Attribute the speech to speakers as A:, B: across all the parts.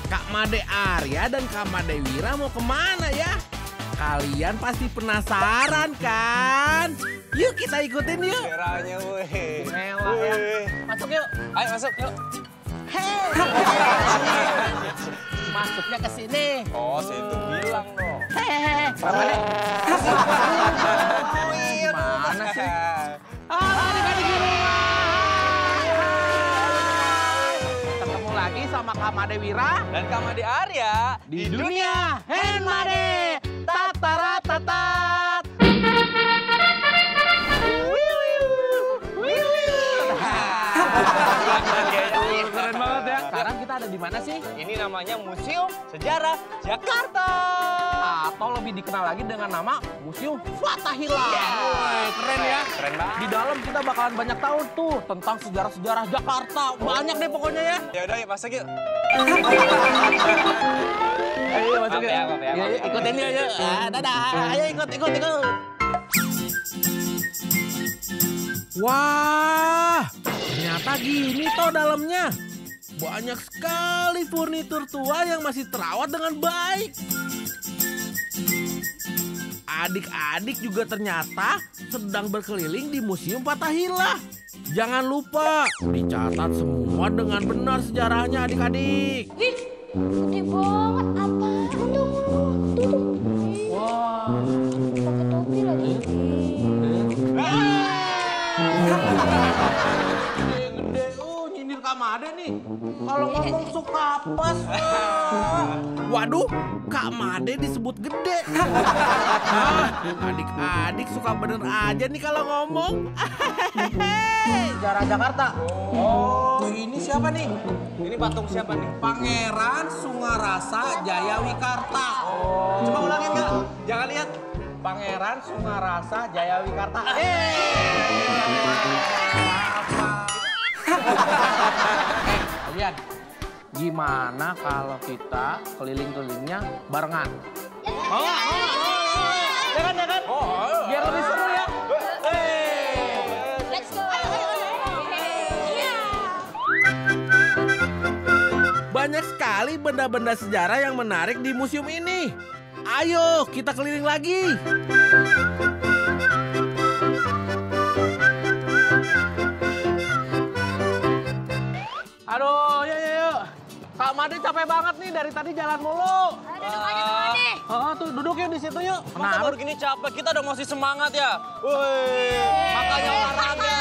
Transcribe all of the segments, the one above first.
A: Kak Made Arya dan Kak Made Wira mau kemana ya? Kalian pasti penasaran kan? Yuk kita ikutin yuk.
B: Daerahnya weh.
C: Mewah ya. Masuk yuk.
B: Ayo masuk yuk.
C: Masuknya ke sini.
B: Oh, situ bilang dong.
C: Hehehe. Gimana sih? Halo adik-adik di rumah. Ketemu lagi sama Kak Made Wira
B: Dan Kak Made Arya
C: di dunia Hen Made. Tataratat. Keren banget ya. Sekarang kita ada di mana sih?
B: Ini namanya Museum Sejarah Jakarta.
C: Atau lebih dikenal lagi dengan nama Museum Fathahillah. Woi, keren ya.
B: Keren banget.
C: Di dalam kita bakalan banyak tahu tuh tentang sejarah-sejarah Jakarta. Banyak deh pokoknya ya.
B: Ya udah yuk masuk yuk.
C: Ayo masuk yuk.
B: Maaf ya.
C: Yuk, ikutin yuk. Dadah. Ayo ikut.
A: Wah, ternyata gini toh dalamnya. Banyak sekali furnitur tua yang masih terawat dengan baik. Adik-adik juga ternyata sedang berkeliling di Museum Fathahillah. Jangan lupa dicatat semua dengan benar sejarahnya adik-adik.
D: Wih, gede banget. Apaan tuh? Tuh.
C: Wah.
D: Pakai topi lagi.
C: Gede, nyindir Kak Made nih. Kalau ngomong suka pas.
A: Waduh, Kak Made disebut gede. Adik-adik suka bener aja nih kalau ngomong.
C: Sejarah Jakarta. Oh, ini siapa nih?
B: Ini patung siapa nih?
C: Pangeran Sungarasa Jayawikarta.
B: Coba ulangin Kak. Jangan lihat.
C: Pangeran Sungarasa Jayawikarta. Kalian, gimana kalau kita keliling-kelilingnya barengan? Mau nggak? Ya kan? Biar lebih seru ya.
D: Let's go.
A: Banyak sekali benda-benda sejarah yang menarik di museum ini. Ayo, kita keliling lagi.
C: Aduh, yuk. Kak Made capek banget nih dari tadi jalan mulu.
D: Duduk aja tuh, Made.
C: Oh, tuh duduk yuk di situ yuk.
B: Masa baru gini capek? Kita udah masih semangat ya. Woi, makanya olahraga.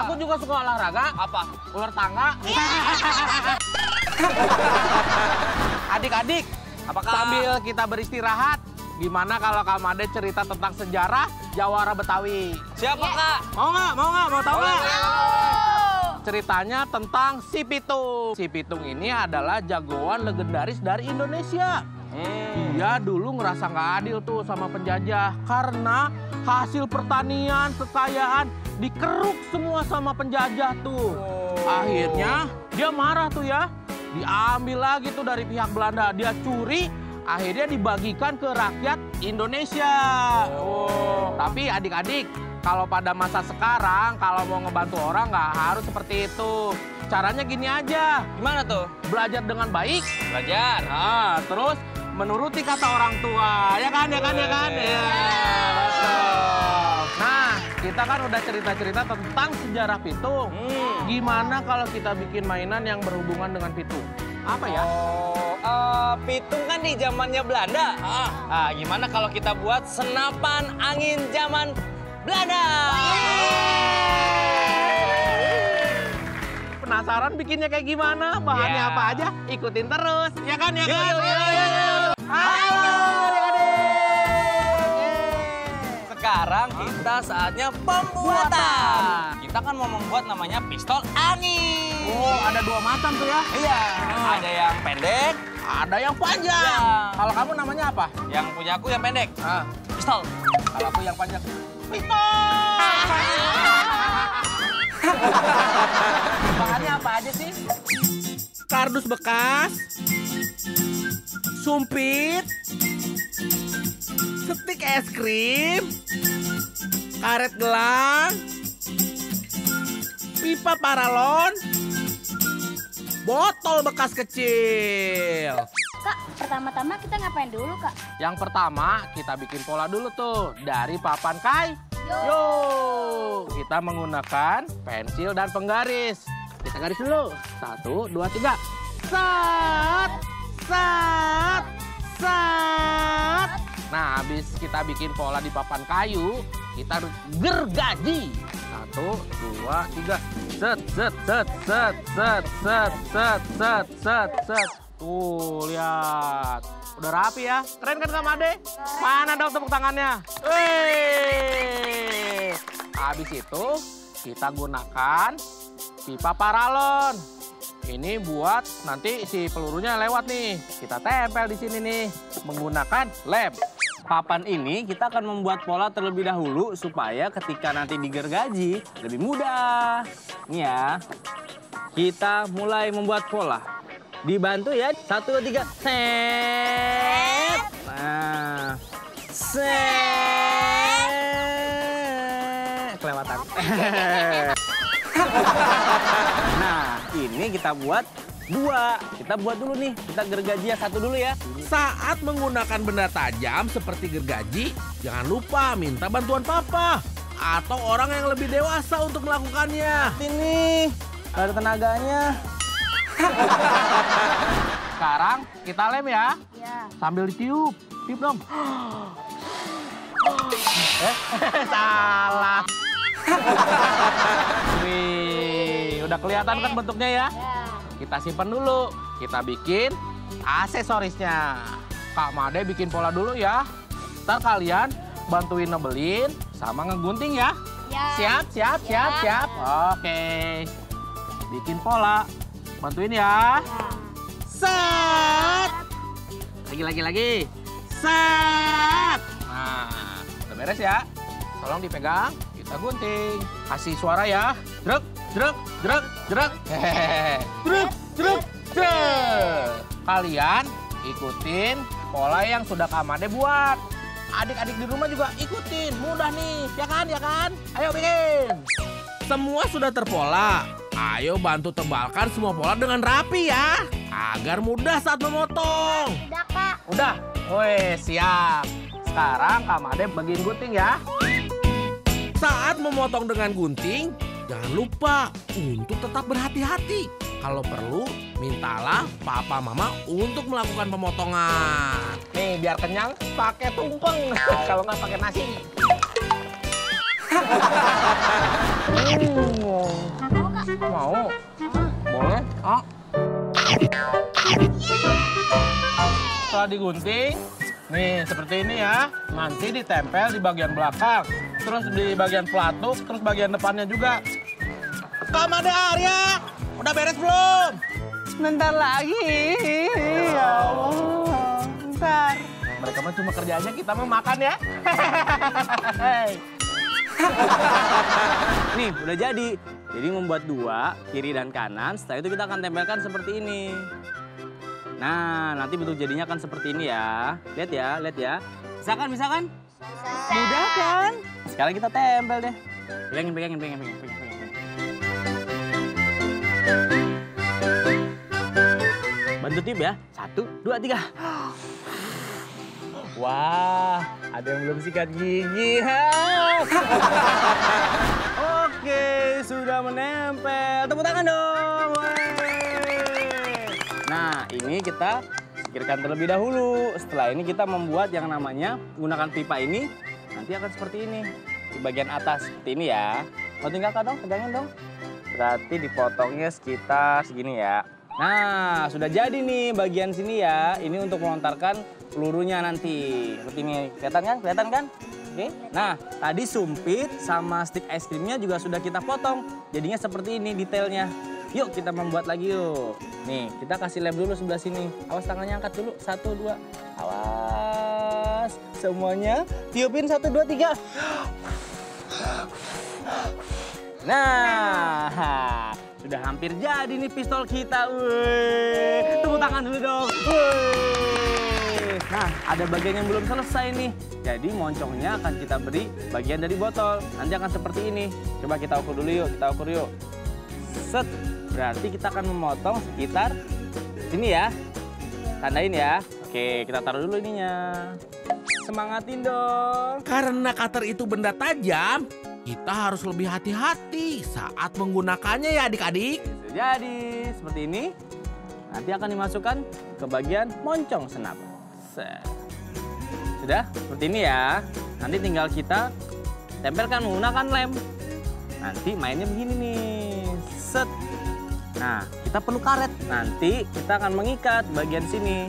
C: Aku juga suka olahraga.
B: Apa?
C: Ular tangga. Adik-adik,
B: Apakah?
C: sambil kita beristirahat, gimana kalau Kak Made cerita tentang sejarah Jawara Betawi?
B: Siapa Kak?
C: Mau nggak? Mau tahu nggak?
D: Oh.
C: Ceritanya tentang Si Pitung. Si Pitung ini adalah jagoan legendaris dari Indonesia. Dia dulu ngerasa nggak adil tuh sama penjajah karena hasil pertanian, kekayaan dikeruk semua sama penjajah tuh. Akhirnya dia marah tuh ya. Diambil lagi tuh dari pihak Belanda. Dia curi, akhirnya dibagikan ke rakyat Indonesia. Tapi adik-adik, kalau pada masa sekarang, kalau mau ngebantu orang nggak harus seperti itu. Caranya gini aja.
B: Gimana tuh?
C: Belajar dengan baik.
B: Belajar.
C: Nah, terus menuruti kata orang tua. Ya kan? Ya, betul. Nah, kita kan udah cerita-cerita tentang sejarah pitung. Gimana kalau kita bikin mainan yang berhubungan dengan pitung? Apa ya?
B: Pitung kan di zamannya Belanda. Gimana kalau kita buat senapan angin zaman Belanda?
C: Penasaran bikinnya kayak gimana? Bahannya apa aja? Ikutin terus. Ya kan?
B: Yuk.
C: Halo adik-adik.
B: Sekarang kita saatnya pembuatan. Kita kan mau membuat namanya pistol angin.
C: Oh, ada dua macam tuh ya?
B: Iya. Ada yang pendek,
C: Ada yang panjang.
B: Ya.
C: Kalau kamu namanya apa?
B: yang punya aku yang pendek. Pistol.
C: Kalau aku yang panjang. Bahannya apa aja sih?
A: Kardus bekas, sumpit, stik es krim, karet gelang, pipa paralon, botol bekas kecil.
D: Kak, pertama-tama kita ngapain dulu, Kak?
C: Yang pertama, kita bikin pola dulu tuh dari papan kayu. Yo, kita menggunakan pensil dan penggaris. Kita garis dulu. 1, 2, 3. Set, set, set. Nah, habis kita bikin pola di papan kayu, kita harus gergaji. 1, 2, 3. Set, set, set, set, set, set, set, set, set, set. Tuh, lihat. Udah rapi ya. Keren kan Kak Made? Mana dong tepuk tangannya? Wih. Habis itu kita gunakan pipa paralon. Ini buat nanti si pelurunya lewat nih. Kita tempel di sini nih menggunakan lem.
B: Papan ini kita akan membuat pola terlebih dahulu supaya ketika nanti digergaji lebih mudah. Nih ya, kita mulai membuat pola. Dibantu ya, 1, 2, 3, set. Nah, set. Kelewatan. Nah, ini kita buat 2. Kita buat dulu nih, kita gergaji ya 1 dulu ya.
A: Saat menggunakan benda tajam seperti gergaji, jangan lupa minta bantuan papa atau orang yang lebih dewasa untuk melakukannya.
B: Ini, gak ada tenaganya.
C: Sekarang kita lem ya.
D: Ya.
C: Sambil ditiup. Tiup dong. Salah. Wih, udah kelihatan kan bentuknya ya?
D: Ya.
C: Kita simpan dulu. Kita bikin aksesorisnya. Kak Made bikin pola dulu ya. Ntar kalian bantuin nebelin sama ngegunting ya.
D: Ya.
C: Siap, siap, siap,
D: Ya.
C: siap. Oke. Bikin pola. Bantuin ya.
D: Ya.
C: Set. Lagi. Set. Nah, udah beres ya. Tolong dipegang, kita gunting. Kasih suara ya. Jrek, jrek, jrek, jrek. Hehehe. Jrek, jrek, jrek. Kalian ikutin pola yang sudah Kak Made buat. Adik-adik di rumah juga ikutin. Mudah nih, ya kan? Ya kan? Ayo bikin.
A: Semua sudah terpola. Ayo bantu tebalkan semua pola dengan rapi ya, agar mudah saat memotong.
D: Udah, Kak.
C: Udah? Woi, siap. Sekarang Kak Made bagiin gunting ya.
A: Saat memotong dengan gunting, jangan lupa untuk tetap berhati-hati. Kalau perlu, mintalah papa mama untuk melakukan pemotongan.
C: Nih, biar kenyang pakai tumpeng. Kalau nggak pakai nasi.
D: Mau, Kak?
C: Mau? Boleh? Ah. Setelah digunting, nih seperti ini ya. Nanti ditempel di bagian belakang, terus di bagian pelatuk, terus bagian depannya juga. Kak Made Arya, udah beres belum?
B: Sebentar lagi. Ya Allah. Bentar.
C: Mereka mah cuma kerjaannya kita mau makan ya.
B: Nih, udah jadi. Jadi membuat 2, kiri dan kanan. Setelah itu kita akan tempelkan seperti ini. Nah, nanti bentuk jadinya akan seperti ini ya. Lihat ya, lihat ya. Bisa kan, bisa kan?
D: Bisa.
B: Mudah kan? Sekarang kita tempel deh. Pegangin. Bantu tiup ya. 1, 2, 3. Wah, ada yang belum sikat gigi. Oke, sudah menempel. Tepuk tangan dong. Wey. Nah, ini kita singkirkan terlebih dahulu. Setelah ini kita membuat yang namanya menggunakan pipa ini. Nanti akan seperti ini. Di bagian atas seperti ini ya. Bantuin kakak dong, pegangin dong. Berarti dipotongnya sekitar segini ya. Nah, sudah jadi nih bagian sini ya. Ini untuk melontarkan pelurunya nanti. Seperti ini. Kelihatan kan? Kelihatan kan? Oke. Nah, tadi sumpit sama stik es krimnya juga sudah kita potong. Jadinya seperti ini detailnya. Yuk kita membuat lagi yuk. Nih, kita kasih lem dulu sebelah sini. Awas tangannya angkat dulu. 1, 2. Awas. Semuanya tiupin 1, 2, 3. Nah, sudah hampir jadi nih pistol kita. Wih, tepuk tangan dulu dong. Wih. Nah, ada bagian yang belum selesai nih. Jadi moncongnya akan kita beri bagian dari botol. Nanti akan seperti ini. Coba kita ukur dulu yuk, kita ukur yuk. Set. berarti kita akan memotong sekitar sini ya. Tandain ya. Oke, kita taruh dulu ininya. Semangatin dong.
A: Karena cutter itu benda tajam, kita harus lebih hati-hati saat menggunakannya ya adik-adik.
B: Jadi, seperti ini. Nanti akan dimasukkan ke bagian moncong senapan. Set. Sudah, seperti ini ya. Nanti tinggal kita tempelkan menggunakan lem. Nanti mainnya begini nih. Set. Nah, kita perlu karet. Nanti kita akan mengikat bagian sini.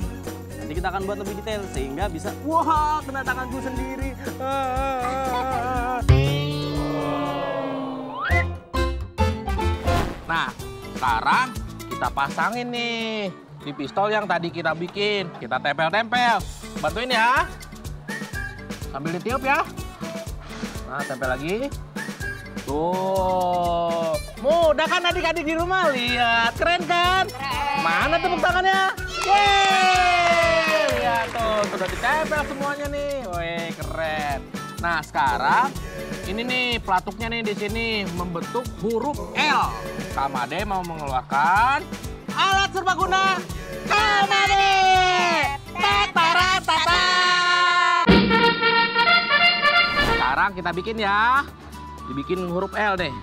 B: Nanti kita akan buat lebih detail sehingga bisa, wah, kena tanganku sendiri.
C: Nah, sekarang kita pasangin nih di pistol yang tadi kita bikin. Kita tempel-tempel. Bantuin ya. Sambil ditiup ya. Nah, tempel lagi. Tuh. Mudah kan adik-adik di rumah? Lihat, keren kan?
D: Keren.
C: Mana tepuk tangannya? Yeay! Lihat tuh, sudah ditempel semuanya nih. Wih, keren. Nah, sekarang ini nih pelatuknya nih di sini membentuk huruf L. Kamade mau mengeluarkan alat serbaguna Kamade. Tataratata. Sekarang kita bikin ya. Dibikin huruf L deh.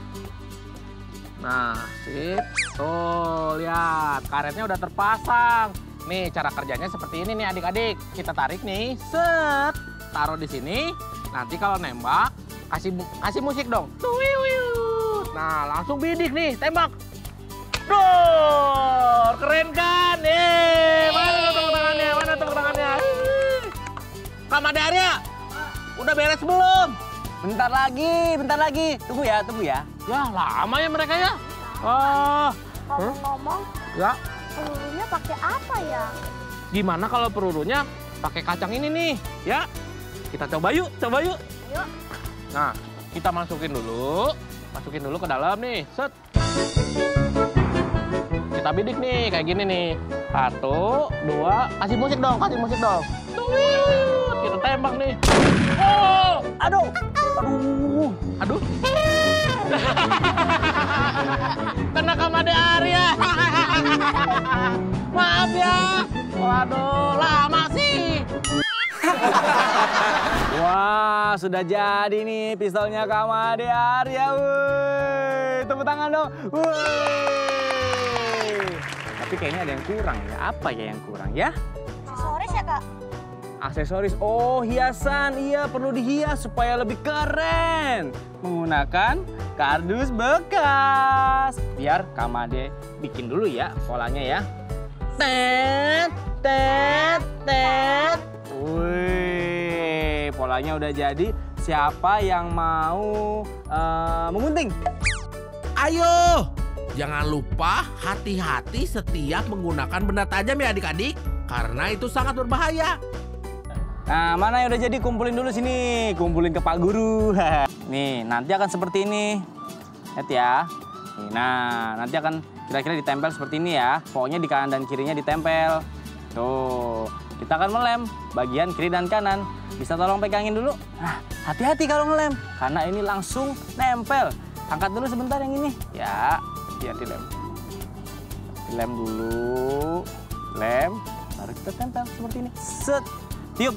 C: Nah, sip. Tuh, lihat. Karetnya udah terpasang. Nih, cara kerjanya seperti ini nih adik-adik. Kita tarik nih, set. Taruh di sini. Nanti kalau nembak, kasih musik dong. Tuwiwiut. Nah, langsung bidik nih, tembak. Dor, keren kan? Mana tepuk tangannya? Mana tepuk tangannya? Kamade Arya, udah beres belum?
B: Bentar lagi. Tunggu ya.
C: Ya, lama ya mereka ya. Oh,
D: Ngomong-ngomong,
C: ya.
D: pelurunya pakai apa ya?
C: Gimana kalau pelurunya pakai kacang ini nih? Ya, kita coba yuk.
D: Ayo.
C: Nah, kita masukin dulu ke dalam nih. Set. Kita bidik nih, kayak gini nih. 1, 2, kasih musik dong. Tuwiut, kita tembak nih. Oh,
B: Aduh.
C: aduh. Kena Kamade Arya. Maaf ya. Waduh, lama sih.
B: Wah, sudah jadi nih pistolnya Kamade Arya. Wuih, tepuk tangan dong. Wuih. Tapi kayaknya ada yang kurang ya. Apa ya yang kurang ya?
D: Aksesoris ya, Kak?
B: Aksesoris. Oh, hiasan. Iya, perlu dihias supaya lebih keren. Menggunakan kardus bekas. Biar Kamade bikin dulu ya polanya ya. Tet. Wih, polanya udah jadi. Siapa yang mau mengunting?
A: Ayo, jangan lupa hati-hati setiap menggunakan benda tajam ya adik-adik. Karena itu sangat berbahaya.
B: Nah, mana yang udah jadi kumpulin dulu sini. Kumpulin ke Pak Guru. Nih, nanti akan seperti ini. Lihat ya. Nih, nah, nanti akan kira-kira ditempel seperti ini ya. Pokoknya di kanan dan kirinya ditempel. Tuh, kita akan melem bagian kiri dan kanan. Bisa tolong pegangin dulu. Nah, hati-hati kalau ngelem. Karena ini langsung nempel. Angkat dulu sebentar yang ini. Ya, biar dilem. Dilem dulu. Lem. Baru kita tempel seperti ini. Set. Tiup.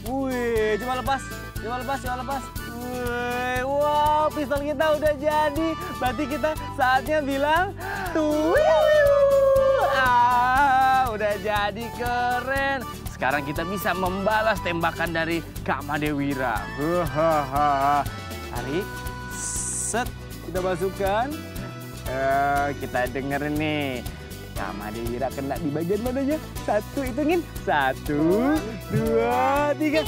B: Wih, coba lepas. Wih, wow, pistol kita udah jadi. Berarti kita saatnya bilang udah jadi, keren. Sekarang kita bisa membalas tembakan dari Kamade Wira. Tarik, set, kita masukkan. Kita dengerin nih. Kamade Wira kena di bagian mananya? 1, hitungin. 1, 2, 3.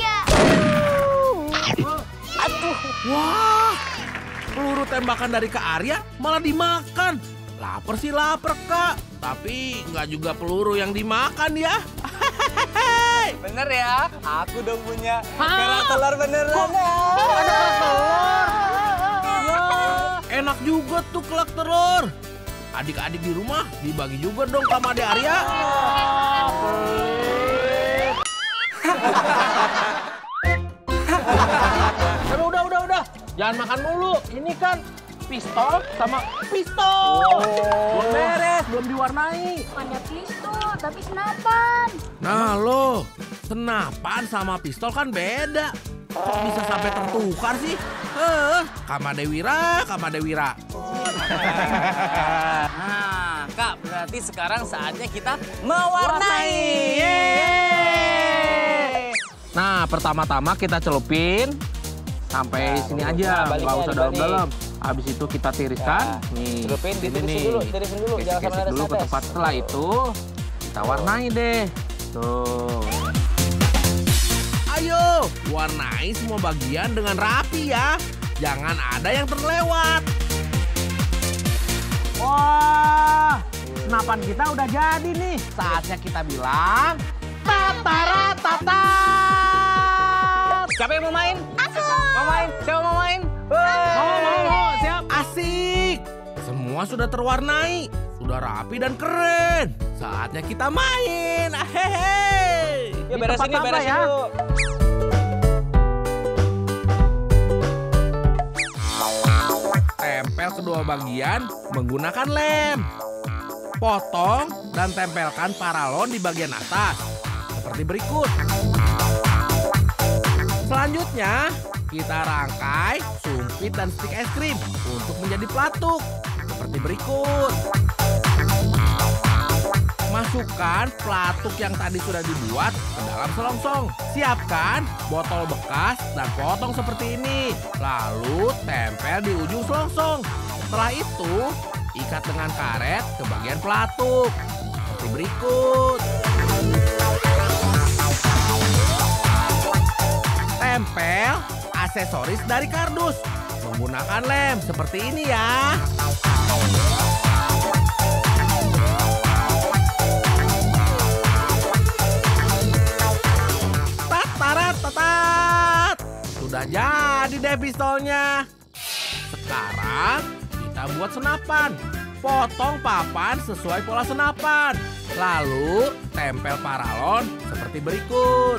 A: Aduh, wah, peluru tembakan dari Kak Arya malah dimakan. Lapar sih lapar Kak, tapi nggak juga peluru yang dimakan ya.
B: Bener ya, aku dong punya kerak telur beneran.
A: Ada kerak telur? Ya, enak juga tuh kerak telur. Adik-adik di rumah dibagi juga dong Kamade Arya.
C: Udah. Jangan makan mulu. Ini kan pistol sama pistol. Belum beres, belum diwarnai.
D: Bukannya pistol, tapi senapan.
A: Nah lo, senapan sama pistol kan beda. Kok bisa sampai tertukar sih? Kamadewira.
B: Nah, Kak, berarti sekarang saatnya kita mewarnai.
C: Nah, pertama-tama kita celupin sampai sini aja,
B: baliknya
C: nggak usah
B: dibalik.
C: dalam-dalam. Habis itu kita tiriskan. Nih,
B: Celupin,
C: ini
B: ditirisin
C: nih.
B: dulu, tirisin dulu, jangan sampai
C: Gesek-gesek dulu ke
B: netes-netes.
C: tempat. Setelah itu kita warnai deh. Tuh.
A: Ayo, warnai semua bagian dengan rapi ya. Jangan ada yang terlewat.
C: Wah, senapan kita udah jadi nih. Saatnya kita bilang tataratata.
B: Siapa yang mau main? Aku. Mau main? Siapa mau main?
C: Mau, siap.
A: Asik. Semua sudah terwarnai. Sudah rapi dan keren. Saatnya kita main. Hehehe.
B: Ya
C: Di
B: beresin
C: tempat
B: nih, beresin
C: sampah ya.
B: dulu.
A: Tempel kedua bagian menggunakan lem. Potong dan tempelkan paralon di bagian atas. Seperti berikut. Selanjutnya, kita rangkai, sumpit, dan stik es krim untuk menjadi pelatuk. Seperti berikut. Masukkan pelatuk yang tadi sudah dibuat ke dalam selongsong. Siapkan botol bekas dan potong seperti ini. Lalu tempel di ujung selongsong. Setelah itu, ikat dengan karet ke bagian pelatuk. Seperti berikut. Tempel aksesoris dari kardus. Menggunakan lem seperti ini ya. Tatarat. Sudah jadi deh pistolnya. Sekarang kita buat senapan. Potong papan sesuai pola senapan. Lalu tempel paralon seperti berikut.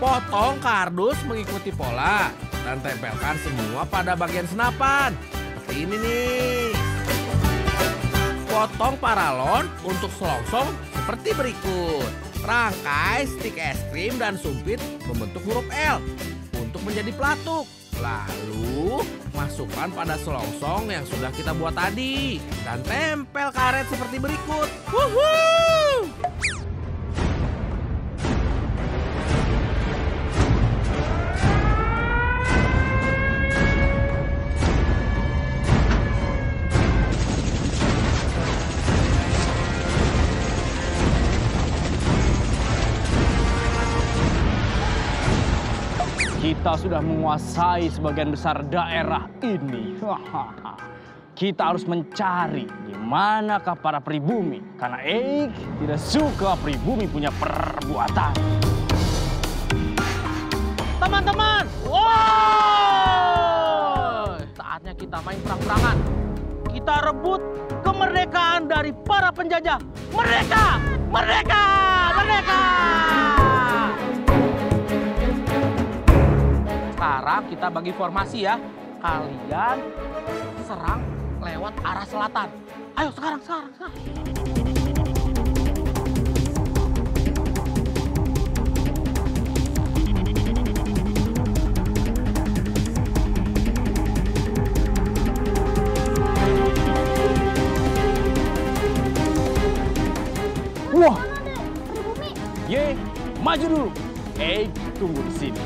A: Potong kardus mengikuti pola dan tempelkan semua pada bagian senapan. Seperti ini nih. Potong paralon untuk selongsong seperti berikut. Rangkai stik es krim dan sumpit membentuk huruf L untuk menjadi pelatuk. Lalu masukkan pada selongsong yang sudah kita buat tadi dan tempel karet seperti berikut. Wuhuu!
B: Kita sudah menguasai sebagian besar daerah ini. Kita harus mencari di manakah para pribumi. Karena Eik tidak suka pribumi punya perbuatan.
C: Teman-teman, wow! Saatnya kita main perang-perangan. Kita rebut kemerdekaan dari para penjajah. Merdeka! Merdeka! Merdeka! Sekarang kita bagi formasi ya. Kalian serang lewat arah selatan. Ayo sekarang.
B: Wah, ye, maju dulu. Tunggu di sini.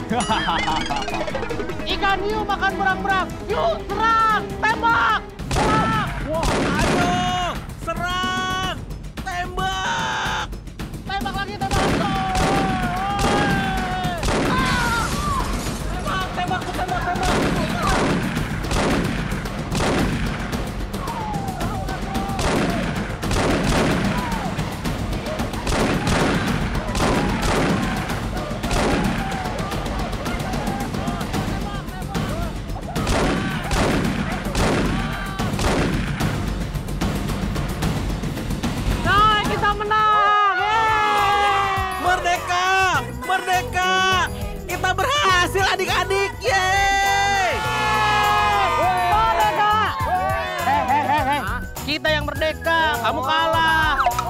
C: Ikan hiu makan berang-berang. Yuk serang, tembak. Serang.
A: Wah, ayo, serang, tembak.
C: Tembak lagi, tembak. Tembak. Nah, kita menang. Yeay!
A: Merdeka, merdeka. Kita berhasil adik-adik. Yeay!
C: Merdeka! boneka. Kamu kalah.